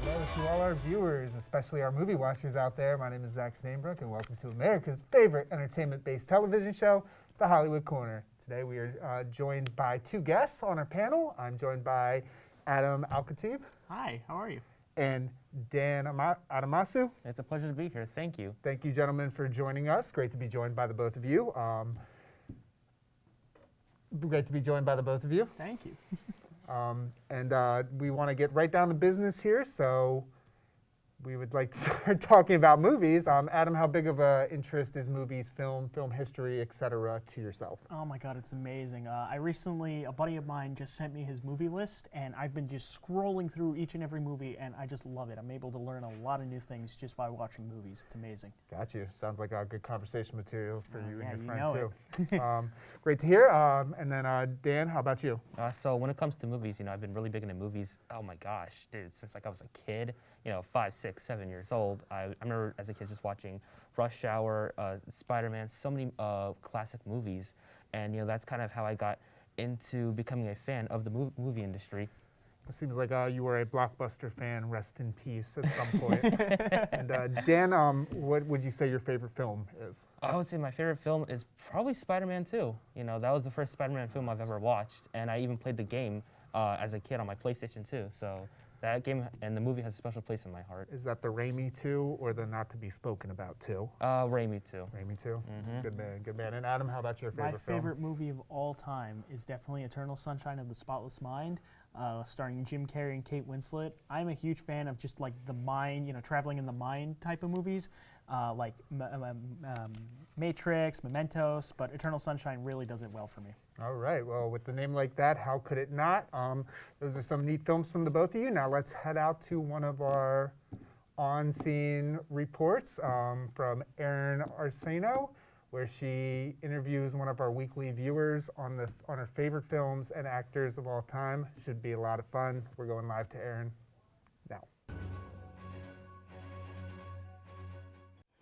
Hello to all our viewers, especially our movie watchers out there. My name is Zach Stainbrook, and welcome to America's favorite entertainment-based television show, The Hollywood Corner. Today we are joined by two guests on our panel. I'm joined by Adam Al-Khatib. Hi, how are you? And Dan Adamasu. It's a pleasure to be here. Thank you. Thank you, gentlemen, for joining us. Great to be joined by the both of you. Thank you. We want to get right down to business here, so we would like to start talking about movies. Adam, how big of an interest is movies, film history, etc. to yourself? Oh my God, it's amazing. A buddy of mine just sent me his movie list, and I've been just scrolling through each and every movie, and I just love it. I'm able to learn a lot of new things just by watching movies. It's amazing. Got you. Sounds like a good conversation material for you and your know friend too. Great to hear. And then Dan, how about you? So when it comes to movies, I've been really big into movies. Oh my gosh, dude, since like I was a kid, 5, 6, 7 years old. I remember as a kid just watching Rush Hour, Spider-Man, so many classic movies. And that's kind of how I got into becoming a fan of the movie industry. It seems like you were a Blockbuster fan. Rest in peace at some point. And Dan, what would you say your favorite film is? I would say my favorite film is probably Spider-Man 2. That was the first Spider-Man film I've ever watched, and I even played the game as a kid on my PlayStation 2. So that game and the movie has a special place in my heart. Is that the Raimi 2 or the not to be spoken about 2? Raimi 2. Raimi 2? Mm-hmm. Good man. And Adam, how about your favorite film? My favorite movie of all time is definitely Eternal Sunshine of the Spotless Mind, starring Jim Carrey and Kate Winslet. I'm a huge fan of just like the mind, traveling in the mind type of movies, like Matrix, Mementos, but Eternal Sunshine really does it well for me. All right, well, with the name like that, how could it not? Those are some neat films from the both of you. Now let's head out to one of our on-scene reports from Erin Arsenault, where she interviews one of our weekly viewers on her favorite films and actors of all time. Should be a lot of fun. We're going live to Erin now.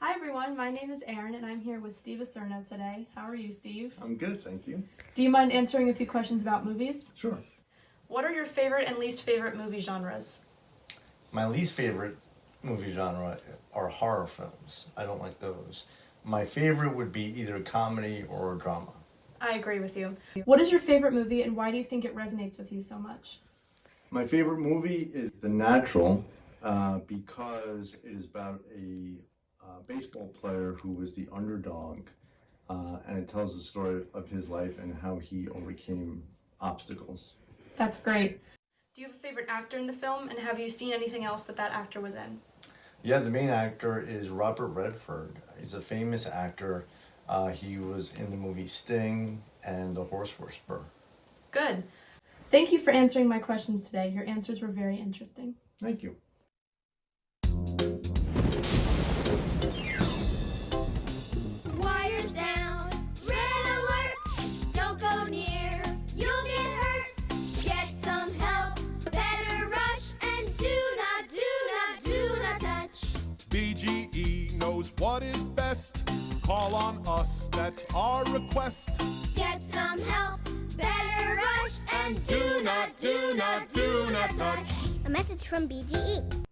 Hi everyone, my name is Erin and I'm here with Steve Acerno today. How are you, Steve? I'm good, thank you. Do you mind answering a few questions about movies? Sure. What are your favorite and least favorite movie genres? My least favorite movie genre are horror films. I don't like those. My favorite would be either comedy or drama. I agree with you. What is your favorite movie and why do you think it resonates with you so much? My favorite movie is The Natural because it is about a baseball player who was the underdog, and it tells the story of his life and how he overcame obstacles. That's great. Do you have a favorite actor in the film, and have you seen anything else that actor was in? Yeah, the main actor is Robert Redford. He's a famous actor. He was in the movie Sting and The Horse Whisperer. Good. Thank you for answering my questions today. Your answers were very interesting. Thank you. Wires down, red alert, don't go near, you'll get hurt. Get some help, better rush, and do not touch. BGE knows what is best. Call on us, that's our request. Get some help, better rush, and do not touch. A message from BGE.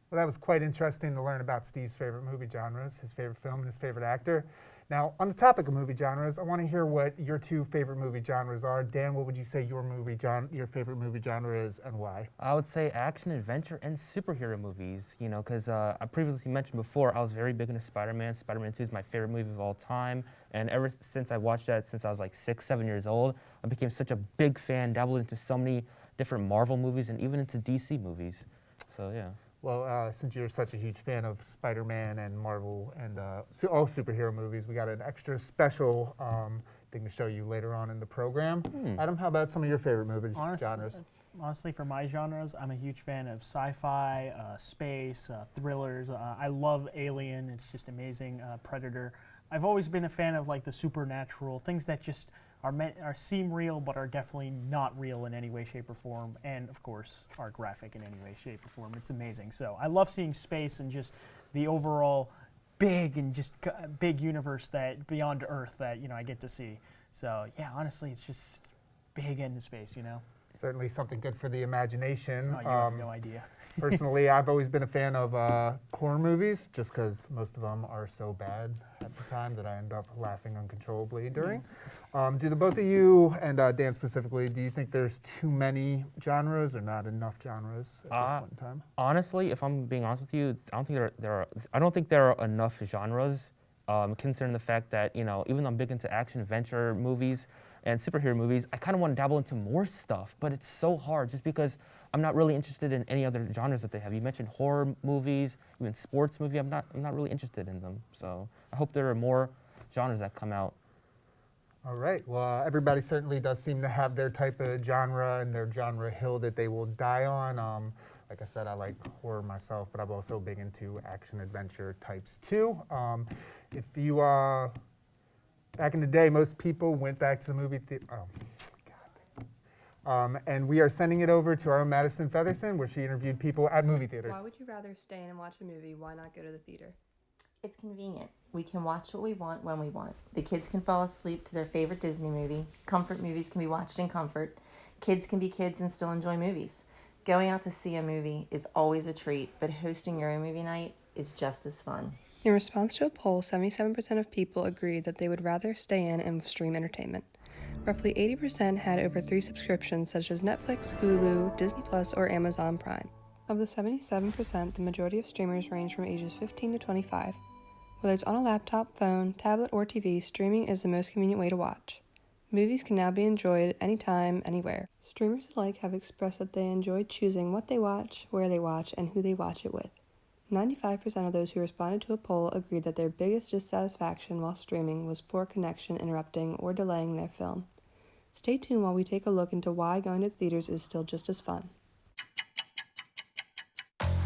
Well, that was quite interesting to learn about Steve's favorite movie genres, his favorite film, and his favorite actor. Now, on the topic of movie genres, I want to hear what your two favorite movie genres are. Dan, what would you say your favorite movie genre is and why? I would say action, adventure, and superhero movies, because I previously mentioned before, I was very big into Spider-Man. Spider-Man 2 is my favorite movie of all time, and ever since I watched that since I was like 6, 7 years old, I became such a big fan, dabbled into so many different Marvel movies and even into DC movies, so yeah. Well, since you're such a huge fan of Spider-Man and Marvel and all superhero movies, we got an extra special thing to show you later on in the program. Adam, how about some of your favorite movie genres? Honestly, for my genres, I'm a huge fan of sci-fi, space, thrillers. I love Alien. It's just amazing. Predator. I've always been a fan of like the supernatural, things that just seem real but are definitely not real in any way, shape, or form, and of course are graphic in any way, shape, or form. It's amazing. So I love seeing space and just the overall big universe that beyond Earth that I get to see. So yeah, honestly, it's just big into space. Certainly something good for the imagination. Oh, you have no idea. Personally, I've always been a fan of horror movies, just because most of them are so bad at the time that I end up laughing uncontrollably during. Do the both of you, and Dan specifically, do you think there's too many genres or not enough genres at this point in time? Honestly, if I'm being honest with you, I don't think there are enough genres. Considering the fact that, you know, even though I'm big into action adventure movies and superhero movies, I kind of want to dabble into more stuff, but it's so hard just because I'm not really interested in any other genres that they have. You mentioned horror movies, even sports movie. I'm not really interested in them. So I hope there are more genres that come out. All right. Well, everybody certainly does seem to have their type of genre and their genre hill that they will die on. Like I said, I like horror myself, but I'm also big into action adventure types too. If you, back in the day, most people went back to the movie theater. Oh, God. And we are sending it over to our own Madison Featherson, where she interviewed people at movie theaters. Why would you rather stay in and watch a movie? Why not go to the theater? It's convenient. We can watch what we want when we want. The kids can fall asleep to their favorite Disney movie. Comfort movies can be watched in comfort. Kids can be kids and still enjoy movies. Going out to see a movie is always a treat, but hosting your own movie night is just as fun. In response to a poll, 77% of people agreed that they would rather stay in and stream entertainment. Roughly 80% had over 3 subscriptions such as Netflix, Hulu, Disney Plus, or Amazon Prime. Of the 77%, the majority of streamers range from ages 15 to 25. Whether it's on a laptop, phone, tablet, or TV, streaming is the most convenient way to watch. Movies can now be enjoyed anytime, anywhere. Streamers alike have expressed that they enjoy choosing what they watch, where they watch, and who they watch it with. 95% of those who responded to a poll agreed that their biggest dissatisfaction while streaming was poor connection interrupting or delaying their film. Stay tuned while we take a look into why going to theaters is still just as fun.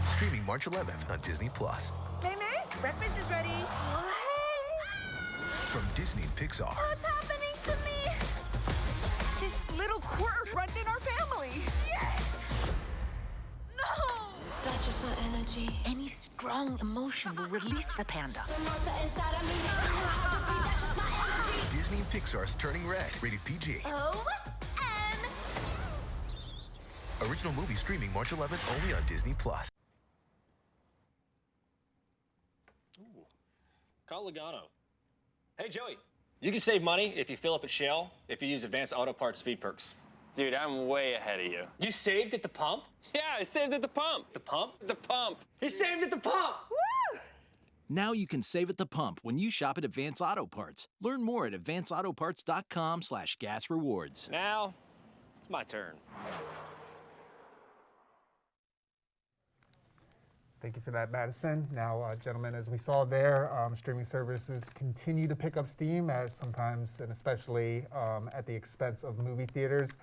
Streaming March 11th on Disney+. May, breakfast is ready. From Disney and Pixar. What's happening to me? This little quirk runs in our family. Yes! No! That's just my energy. Any strong emotion will release the panda. The monster inside of me knows how to breathe. That's just my energy. Disney and Pixar's Turning Red, rated PG. O-M. Original movie streaming March 11th only on Disney+. Call Logano. Hey, Joey, you can save money if you fill up at Shell if you use Advanced Auto Parts Speed Perks. Dude, I'm way ahead of you. You saved at the pump? Yeah, I saved at the pump. The pump? The pump. He saved at the pump! Woo! Now you can save at the pump when you shop at Advance Auto Parts. Learn more at advanceautoparts.com/gas rewards. Now, it's my turn. Thank you for that, Madison. Now, gentlemen, as we saw there, streaming services continue to pick up steam, sometimes and especially at the expense of movie theaters.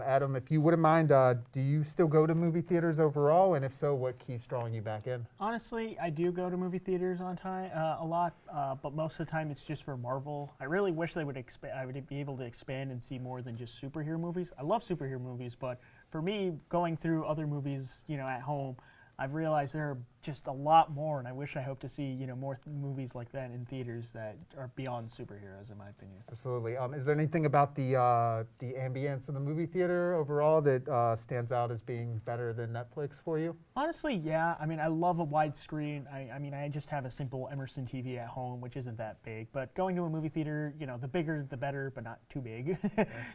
Adam, if you wouldn't mind, do you still go to movie theaters overall? And if so, what keeps drawing you back in? Honestly, I do go to movie theaters on time a lot, but most of the time it's just for Marvel. I really wish they would I would be able to expand and see more than just superhero movies. I love superhero movies, but for me, going through other movies, at home, I've realized there are just a lot more, and I wish I hope to see more movies like that in theaters that are beyond superheroes, in my opinion. Absolutely. Is there anything about the ambience of the movie theater overall that stands out as being better than Netflix for you? Honestly, yeah. I mean, I love a widescreen. I just have a simple Emerson TV at home, which isn't that big. But going to a movie theater, the bigger the better, but not too big.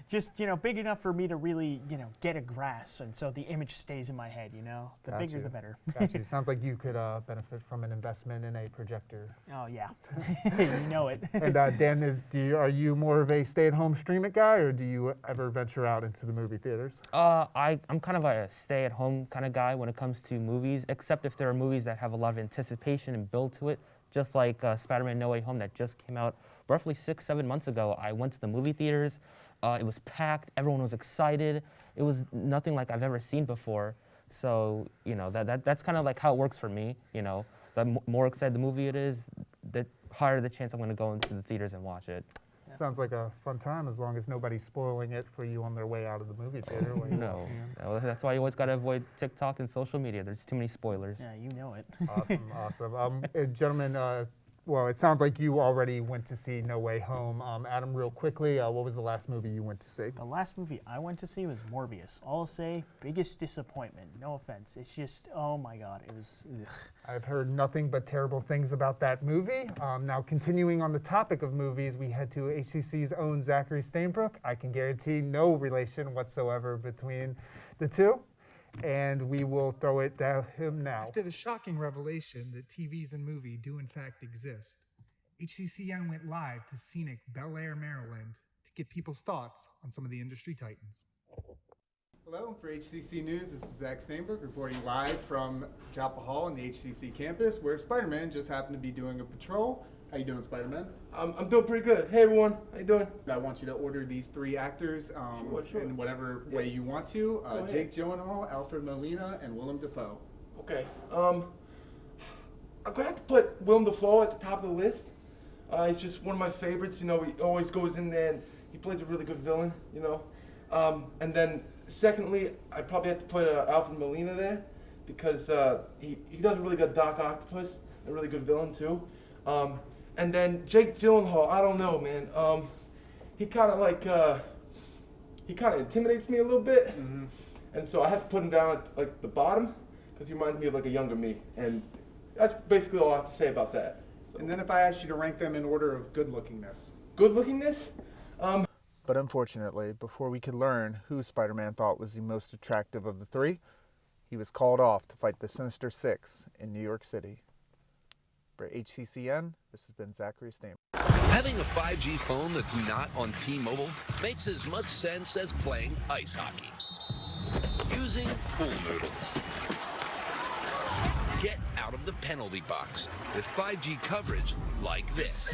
Just big enough for me to really get a grasp, and so the image stays in my head. The bigger the better. Gotcha. Sounds like you could benefit from an investment in a projector. Oh yeah, you know it. And Dan, are you more of a stay-at-home stream it guy, or do you ever venture out into the movie theaters? I'm kind of a stay-at-home kind of guy when it comes to movies, except if there are movies that have a lot of anticipation and build to it, just like Spider-Man No Way Home that just came out roughly 6-7 months ago. I went to the movie theaters. It was packed. Everyone was excited. It was nothing like I've ever seen before. So, that's kind of like how it works for me, The more excited the movie it is, the higher the chance I'm going to go into the theaters and watch it. Yeah. Sounds like a fun time, as long as nobody's spoiling it for you on their way out of the movie theater. No, that's why you always got to avoid TikTok and social media. There's too many spoilers. Yeah, you know it. Awesome. Gentlemen, well, it sounds like you already went to see No Way Home. Adam, real quickly, what was the last movie you went to see? The last movie I went to see was Morbius. I'll say biggest disappointment. No offense. It's just, oh my God, it was. Ugh. I've heard nothing but terrible things about that movie. Now, continuing on the topic of movies, we head to HCC's own Zachary Stainbrook. I can guarantee no relation whatsoever between the two, and we will throw it to him now. After the shocking revelation that TVs and movie do in fact exist, HCCN went live to scenic Bel Air, Maryland, to get people's thoughts on some of the industry titans. Hello, for HCC News, this is Zach Stainbrook reporting live from Chapel Hall on the HCC campus, where Spider-Man just happened to be doing a patrol. How you doing, Spider-Man? I'm doing pretty good. Hey everyone, how you doing? I want you to order these three actors Sure. in whatever way you want to. Jake Gyllenhaal, Alfred Molina, and Willem Dafoe. Okay. I'm gonna have to put Willem Dafoe at the top of the list. He's just one of my favorites. You know, he always goes in there and he plays a really good villain. You know. And then secondly, I probably have to put Alfred Molina there because he does a really good Doc Octopus, a really good villain too. And then Jake Gyllenhaal, I don't know, man. He kind of intimidates me a little bit, and so I have to put him down at like the bottom because he reminds me of like a younger me, and that's basically all I have to say about that. So. And then if I asked you to rank them in order of good-lookingness. Good-lookingness? But unfortunately, before we could learn who Spider-Man thought was the most attractive of the three, he was called off to fight the Sinister Six in New York City. For HCCN, this has been Zachary Stainbrook. Having a 5G phone that's not on T-Mobile makes as much sense as playing ice hockey. Using pool noodles. Get out of the penalty box with 5G coverage like this.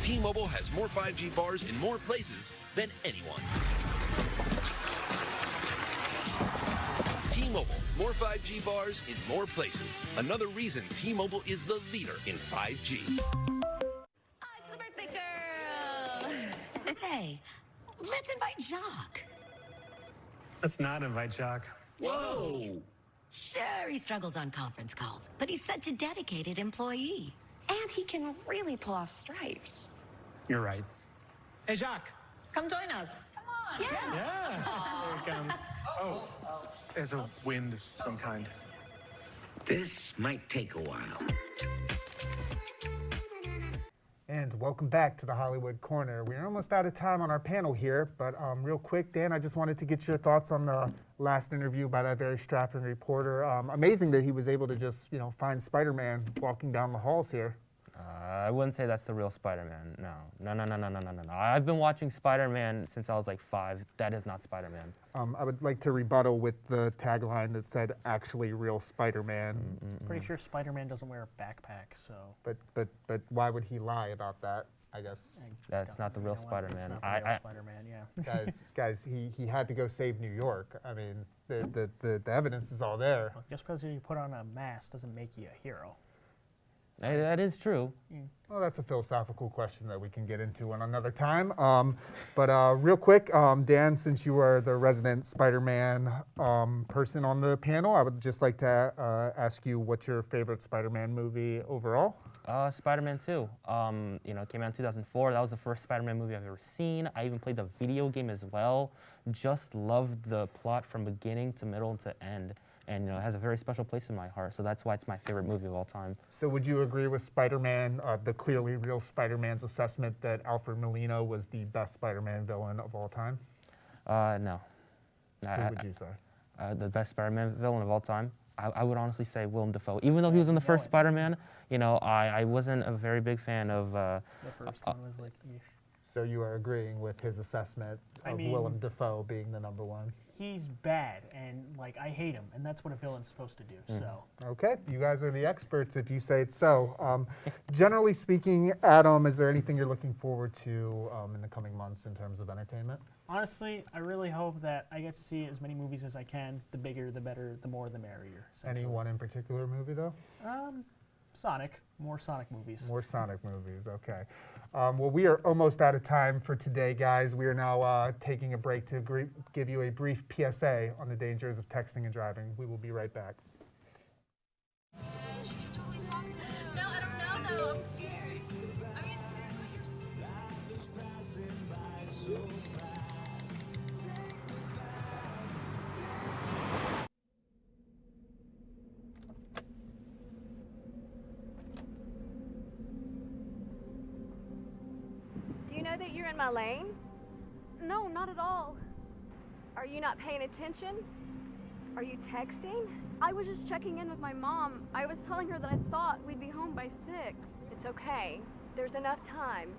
T-Mobile has more 5G bars in more places than anyone. T-Mobile, more 5G bars in more places. Another reason T-Mobile is the leader in 5G. It's the birthday girl. Hey, let's invite Jacques. Let's not invite Jacques. Whoa. Sure, he struggles on conference calls, but he's such a dedicated employee. And he can really pull off stripes. You're right. Hey, Jacques. Come join us. Come on. Yeah. Yeah. Here it comes. Oh, there's a wind of some kind. This might take a while. And welcome back to the Hollywood Corner. We're almost out of time on our panel here, but real quick, Dan, I just wanted to get your thoughts on the last interview by that very strapping reporter. Amazing that he was able to just, find Spider-Man walking down the halls here. I wouldn't say that's the real Spider-Man. No. I've been watching Spider-Man since I was like 5. That is not Spider-Man. I would like to rebuttal with the tagline that said, "Actually real Spider-Man." Pretty sure Spider-Man doesn't wear a backpack, so. But why would he lie about that? I guess that's not the real Spider-Man. Not the real Spider-Man, yeah. guys, he had to go save New York. I mean, the evidence is all there. Well, just because you put on a mask doesn't make you a hero. That is true. Well, that's a philosophical question that we can get into on another time. But real quick, Dan, since you are the resident Spider-Man person on the panel, I would just like to ask you what's your favorite Spider-Man movie overall? Spider-Man 2. Came out in 2004. That was the first Spider-Man movie I've ever seen. I even played the video game as well. Just loved the plot from beginning to middle to end. And it has a very special place in my heart, so that's why it's my favorite movie of all time. So would you agree with Spider-Man, the clearly real Spider-Man's assessment that Alfred Molina was the best Spider-Man villain of all time? No. Who would you say? The best Spider-Man villain of all time? I would honestly say Willem Dafoe. Even though he was in the first Spider-Man, I wasn't a very big fan of... the first one was like... So you are agreeing with his assessment of Willem Dafoe being the number one? He's bad, and I hate him, and that's what a villain's supposed to do. So. Okay, you guys are the experts if you say it's so. Generally speaking, Adam, is there anything you're looking forward to in the coming months in terms of entertainment? Honestly, I really hope that I get to see as many movies as I can. The bigger, the better, the more, the merrier. Any one in particular movie, though? Sonic. More Sonic movies. More Sonic movies, okay. Well, we are almost out of time for today, guys. We are now taking a break to give you a brief PSA on the dangers of texting and driving. We will be right back. No, I don't know. know, I'm scared. I mean, you're so... Do you know that you're in my lane? No, not at all. Are you not paying attention? Are you texting? I was just checking in with my mom. I was telling her that I thought we'd be home by 6. It's okay. There's enough time.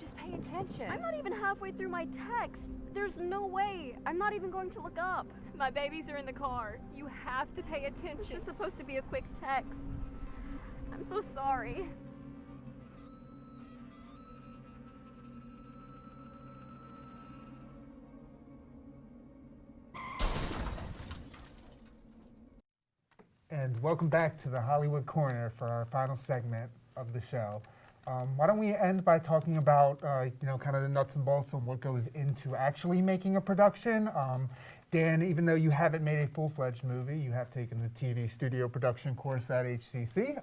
Just pay attention. I'm not even halfway through my text. There's no way. I'm not even going to look up. My babies are in the car. You have to pay attention. It's just supposed to be a quick text. I'm so sorry. And welcome back to the Hollywood Corner for our final segment of the show. Why don't we end by talking about, kind of the nuts and bolts of what goes into actually making a production. Dan, even though you haven't made a full-fledged movie, you have taken the TV studio production course at HCC.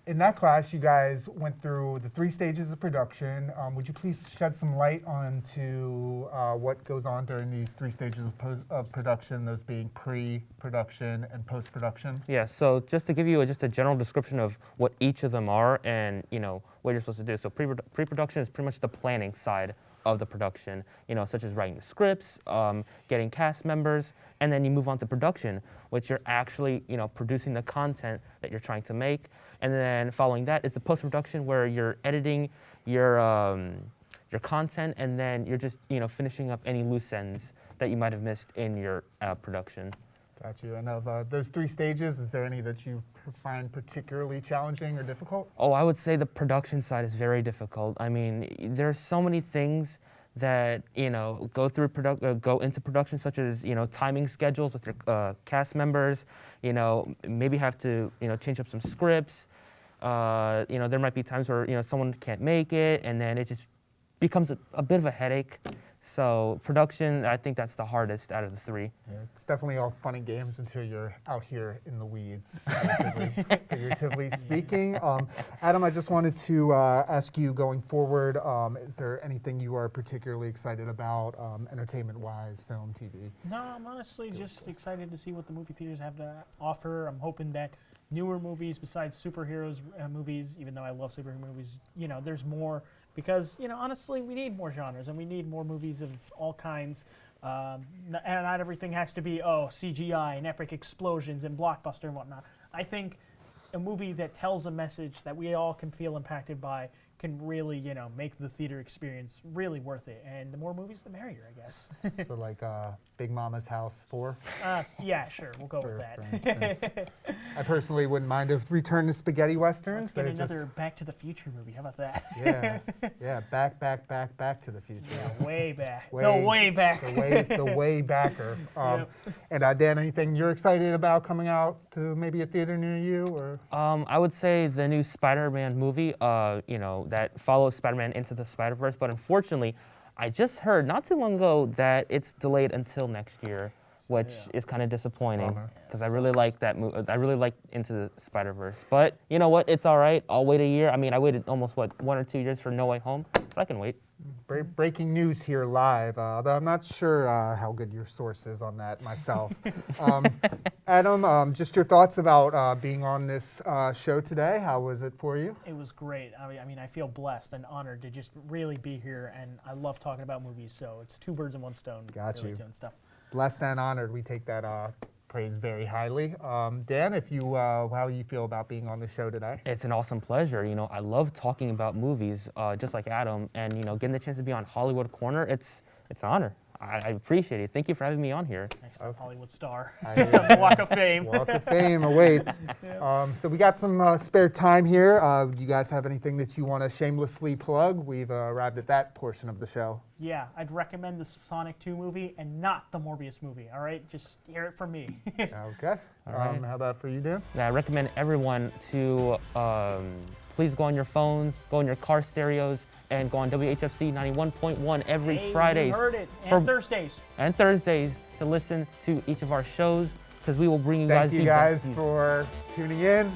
In that class, you guys went through the 3 stages of production. Would you please shed some light onto what goes on during these 3 stages of production, those being pre-production and post-production? Yeah, so just to give you just a general description of what each of them are and, what you're supposed to do. So pre-production is pretty much the planning side of the production, such as writing the scripts, getting cast members, and then you move on to production, which you're actually, producing the content that you're trying to make. And then following that is the post-production where you're editing your content, and then you're just, finishing up any loose ends that you might have missed in your production. Got you. And of those 3 stages, is there any that you find particularly challenging or difficult? Oh, I would say the production side is very difficult. I mean, there's so many things that go into production, such as timing schedules with your cast members. Maybe have to change up some scripts. There might be times where someone can't make it, and then it just becomes a bit of a headache. So production, I think that's the hardest out of the 3. Yeah, it's definitely all fun and games until you're out here in the weeds, figuratively speaking. Adam, I just wanted to ask you, going forward, is there anything you are particularly excited about, entertainment-wise, film, TV? No, I'm honestly just excited to see what the movie theaters have to offer. I'm hoping that newer movies besides superheroes movies, even though I love superhero movies, there's more. Because, honestly, we need more genres, and we need more movies of all kinds. And not everything has to be, CGI and epic explosions and blockbuster and whatnot. I think a movie that tells a message that we all can feel impacted by can really, make the theater experience really worth it. And the more movies, the merrier, I guess. So like Big Mama's House 4? Yeah, sure, we'll go with that. For instance. I personally wouldn't mind a return to spaghetti westerns. Let's get another Back to the Future movie. How about that? Yeah, back to the future. Yeah, way back. Way back. The way backer. And Dan, anything you're excited about coming out to maybe a theater near you? Or I would say the new Spider-Man movie, that follows Spider-Man into the Spider-Verse, but unfortunately, I just heard not too long ago that it's delayed until next year, which is kind of disappointing because I really like that movie. I really like Into the Spider-Verse, but you know what? It's all right. I'll wait a year. I mean, I waited almost 1 or 2 years for No Way Home, so I can wait. Breaking news here live, although I'm not sure how good your source is on that myself. Adam, just your thoughts about being on this show today. How was it for you? It was great. I mean, I feel blessed and honored to just really be here, and I love talking about movies, so it's 2 birds in 1 stone. Got really you. Doing stuff. Blessed and honored. We take that praise very highly. Dan, how you feel about being on the show today? It's an awesome pleasure. I love talking about movies, just like Adam, and getting the chance to be on Hollywood Corner. It's an honor. I appreciate it. Thank you for having me on here. Next Hollywood star. Walk of Fame. Walk of Fame awaits. So we got some spare time here. Do you guys have anything that you want to shamelessly plug? We've arrived at that portion of the show. Yeah, I'd recommend the Sonic 2 movie and not the Morbius movie, all right? Just hear it from me. Okay. Right. How about for you, Dan? Yeah, I recommend everyone to please go on your phones, go on your car stereos, and go on WHFC 91.1 every Fridays. You heard it. And Thursdays. And Thursdays to listen to each of our shows, because we will bring you guys. Thank you guys for tuning in.